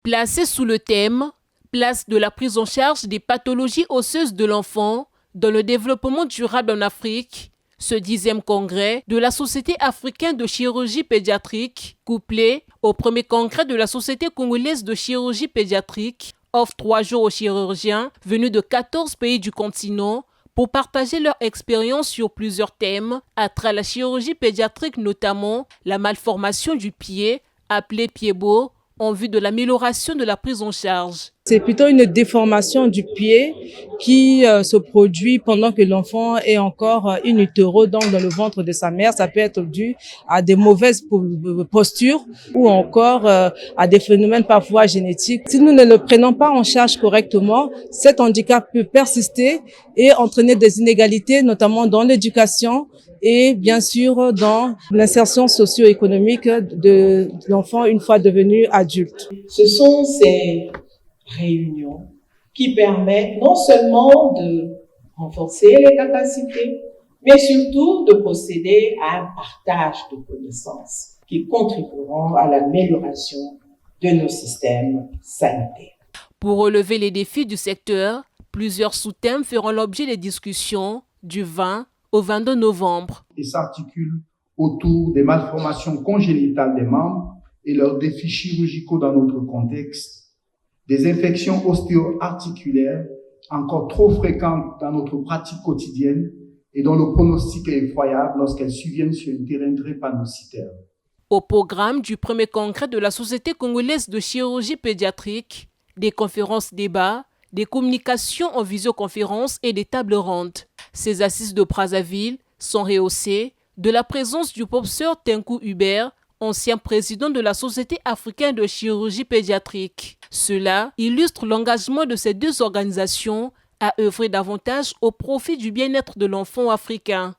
Placé sous le thème « Place de la prise en charge des pathologies osseuses de l'enfant dans le développement durable en Afrique », ce 10e congrès de la Société africaine de chirurgie pédiatrique, couplé au premier congrès de la Société congolaise de chirurgie pédiatrique, offre 3 jours aux chirurgiens venus de 14 pays du continent pour partager leur expérience sur plusieurs thèmes, à travers la chirurgie pédiatrique notamment la malformation du pied, appelée pied-bot, en vue de l'amélioration de la prise en charge. C'est plutôt une déformation du pied qui se produit pendant que l'enfant est encore in utero, donc dans le ventre de sa mère. Ça peut être dû à des mauvaises postures ou encore à des phénomènes parfois génétiques. Si nous ne le prenons pas en charge correctement, cet handicap peut persister et entraîner des inégalités, notamment dans l'éducation et bien sûr dans l'insertion socio-économique de l'enfant une fois devenu adulte. Ce sont ces réunions qui permettent non seulement de renforcer les capacités, mais surtout de procéder à un partage de connaissances qui contribueront à l'amélioration de nos systèmes sanitaires. Pour relever les défis du secteur, plusieurs sous-thèmes feront l'objet des discussions du 20 au 22 novembre. Et s'articule autour des malformations congénitales des membres et leurs défis chirurgicaux dans notre contexte, des infections ostéo-articulaires encore trop fréquentes dans notre pratique quotidienne et dont le pronostic est effroyable lorsqu'elles surviennent sur un terrain drépanocytaire. Au programme du premier congrès de la Société congolaise de chirurgie pédiatrique, des conférences-débats, des communications en visioconférence et des tables rondes. Ces assises de Brazzaville sont rehaussées de la présence du professeur Tenkou Hubert, ancien président de la Société africaine de chirurgie pédiatrique. Cela illustre l'engagement de ces deux organisations à œuvrer davantage au profit du bien-être de l'enfant africain.